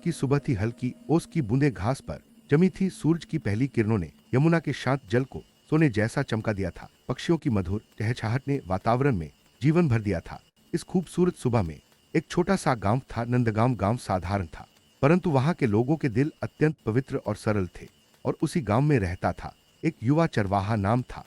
की सुबह थी, हल्की ओस की बूंदें घास पर जमी थी। सूरज की पहली किरणों ने यमुना के शांत जल को सोने जैसा चमका दिया था। पक्षियों की मधुर चहचहाहट ने वातावरण में जीवन भर दिया था। इस खूबसूरत सुबह में एक छोटा सा गांव था, नंदगांव। गांव साधारण था, परंतु वहां के लोगों के दिल अत्यंत पवित्र और सरल थे। और उसी गांव में रहता था एक युवा चरवाहा, नाम था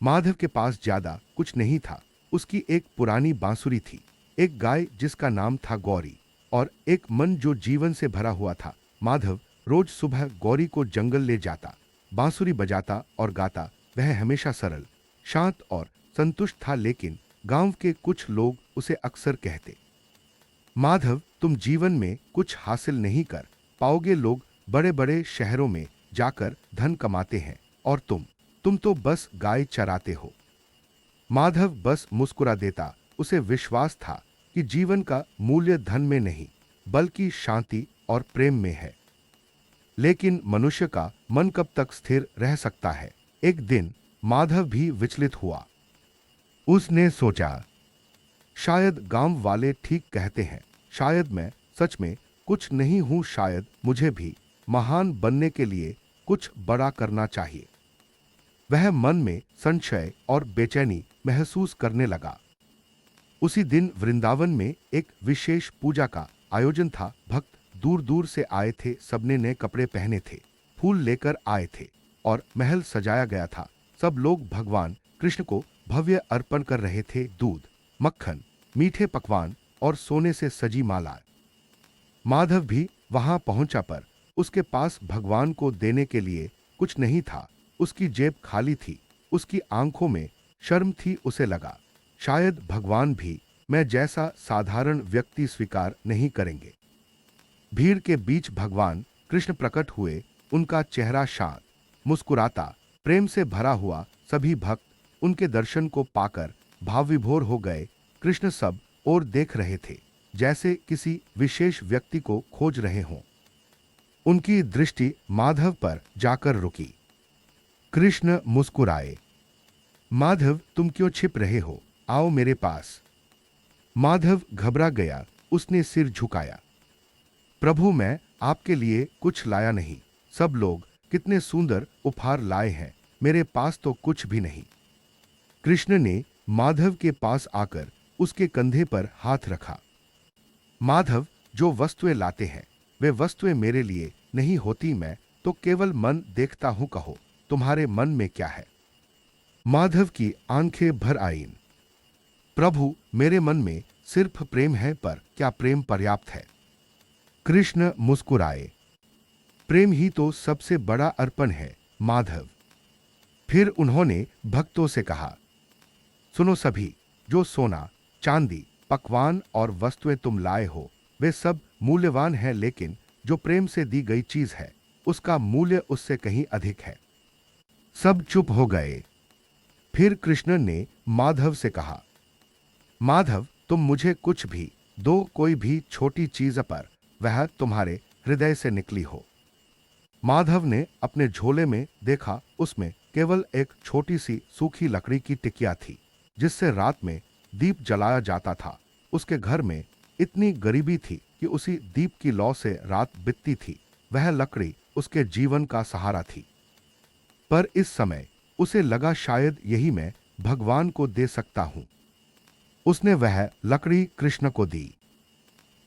माधव। के पास ज्यादा कुछ नहीं था। उसकी एक पुरानी बांसुरी थी, एक गाय जिसका नाम था गौरी, और एक मन जो जीवन से भरा हुआ था। माधव रोज सुबह गौरी को जंगल ले जाता, बांसुरी बजाता और गाता। वह हमेशा सरल, शांत और संतुष्ट था, लेकिन गांव के कुछ लोग उसे अक्सर कहते, माधव, तुम जीवन में कुछ हासिल नहीं कर पाओगे। लोग बड़े बड़े शहरों में जाकर धन कमाते हैं और तुम तो बस गाय चराते हो। माधव बस मुस्कुरा देता। उसे विश्वास था कि जीवन का मूल्य धन में नहीं, बल्कि शांति और प्रेम में है। लेकिन मनुष्य का मन कब तक स्थिर रह सकता है? एक दिन माधव भी विचलित हुआ। उसने सोचा, शायद गांव वाले ठीक कहते हैं, शायद मैं सच में कुछ नहीं हूं, शायद मुझे भी महान बनने के लिए कुछ बड़ा करना चाहिए। वह मन में संशय और बेचैनी महसूस करने लगा। उसी दिन वृंदावन में एक विशेष पूजा का आयोजन था। भक्त दूर दूर से आए थे, सबने नए कपड़े पहने थे, फूल लेकर आए थे और महल सजाया गया था। सब लोग भगवान कृष्ण को भव्य अर्पण कर रहे थे, दूध, मक्खन, मीठे पकवान और सोने से सजी माला। माधव भी वहां पहुंचा, पर उसके पास भगवान को देने के लिए कुछ नहीं था। उसकी जेब खाली थी, उसकी आंखों में शर्म थी। उसे लगा, शायद भगवान भी मैं जैसा साधारण व्यक्ति स्वीकार नहीं करेंगे। भीड़ के बीच भगवान कृष्ण प्रकट हुए। उनका चेहरा शांत, मुस्कुराता, प्रेम से भरा हुआ। सभी भक्त उनके दर्शन को पाकर भावविभोर हो गए। कृष्ण सब और देख रहे थे, जैसे किसी विशेष व्यक्ति को खोज रहे हों। उनकी दृष्टि माधव पर जाकर रुकी। कृष्ण मुस्कुराए, माधव, तुम क्यों छिप रहे हो? आओ मेरे पास। माधव घबरा गया। उसने सिर झुकाया। प्रभु, मैं आपके लिए कुछ लाया नहीं। सब लोग कितने सुंदर उपहार लाए हैं, मेरे पास तो कुछ भी नहीं। कृष्ण ने माधव के पास आकर उसके कंधे पर हाथ रखा। माधव, जो वस्तुएं लाते हैं वे वस्तुएं मेरे लिए नहीं होती, मैं तो केवल मन देखता हूं। कहो, तुम्हारे मन में क्या है? माधव की आंखें भर आईं। प्रभु, मेरे मन में सिर्फ प्रेम है, पर क्या प्रेम पर्याप्त है? कृष्ण मुस्कुराए, प्रेम ही तो सबसे बड़ा अर्पण है माधव। फिर उन्होंने भक्तों से कहा, सुनो सभी, जो सोना, चांदी, पकवान और वस्तुएं तुम लाए हो वे सब मूल्यवान हैं, लेकिन जो प्रेम से दी गई चीज है उसका मूल्य उससे कहीं अधिक है। सब चुप हो गए। फिर कृष्ण ने माधव से कहा, माधव, तुम मुझे कुछ भी दो, कोई भी छोटी चीज, पर वह तुम्हारे हृदय से निकली हो। माधव ने अपने झोले में देखा। उसमें केवल एक छोटी सी सूखी लकड़ी की टिकिया थी, जिससे रात में दीप जलाया जाता था। उसके घर में इतनी गरीबी थी कि उसी दीप की लौ से रात बीतती थी। वह लकड़ी उसके जीवन का सहारा थी। पर इस समय उसे लगा, शायद यही मैं भगवान को दे सकता हूं। उसने वह लकड़ी कृष्ण को दी।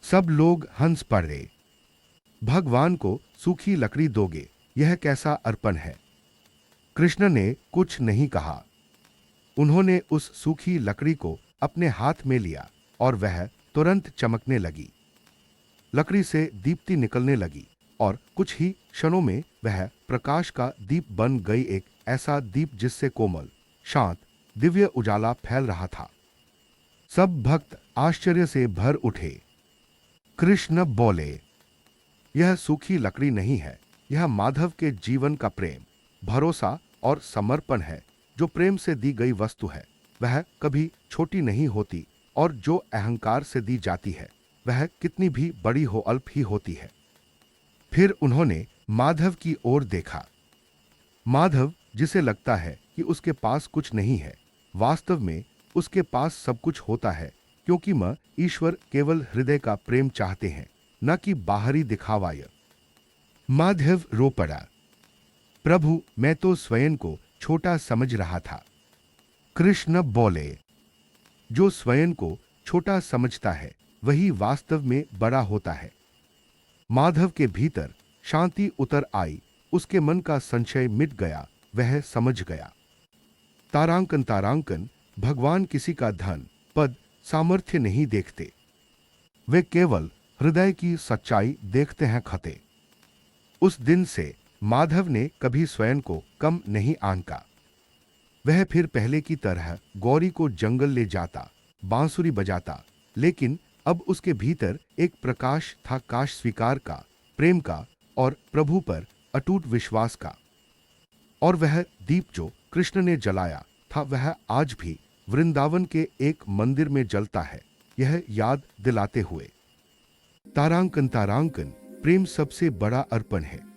सब लोग हंस पड़े। भगवान को सूखी लकड़ी दोगे, यह कैसा अर्पण है? कृष्ण ने कुछ नहीं कहा। उन्होंने उस सूखी लकड़ी को अपने हाथ में लिया और वह तुरंत चमकने लगी। लकड़ी से दीप्ति निकलने लगी और कुछ ही क्षणों में वह प्रकाश का दीप बन गई, एक ऐसा दीप जिससे कोमल, शांत, दिव्य उजाला फैल रहा था। सब भक्त आश्चर्य से भर उठे। कृष्ण बोले, यह सूखी लकड़ी नहीं है, यह माधव के जीवन का प्रेम, भरोसा और समर्पण है। जो प्रेम से दी गई वस्तु है वह कभी छोटी नहीं होती, और जो अहंकार से दी जाती है वह कितनी भी बड़ी हो, अल्प ही होती है। फिर उन्होंने माधव की ओर देखा। माधव, जिसे लगता है कि उसके पास कुछ नहीं है, वास्तव में उसके पास सब कुछ होता है, क्योंकि ईश्वर केवल हृदय का प्रेम चाहते हैं। न कि बाहरी दिखावाय। माधव रो पड़ा। प्रभु, मैं तो स्वयं को छोटा समझ रहा था। कृष्ण बोले, जो स्वयं को छोटा समझता है वही वास्तव में बड़ा होता है। माधव के भीतर शांति उतर आई, उसके मन का संशय मिट गया, वह समझ गया। तारांकन तारांकन, भगवान किसी का धन, पद, सामर्थ्य नहीं देखते, वे केवल हृदय की सच्चाई देखते हैं खते। उस दिन से माधव ने कभी स्वयं को कम नहीं आंका। वह फिर पहले की तरह गौरी को जंगल ले जाता, बांसुरी बजाता, लेकिन अब उसके भीतर एक प्रकाश था, काश स्वीकार का, प्रेम का और प्रभु पर अटूट विश्वास का। और वह दीप जो कृष्ण ने जलाया था वह आज भी वृंदावन के एक मंदिर में जलता है, यह याद दिलाते हुए। तारांकन तारांकन, प्रेम सबसे बड़ा अर्पण है।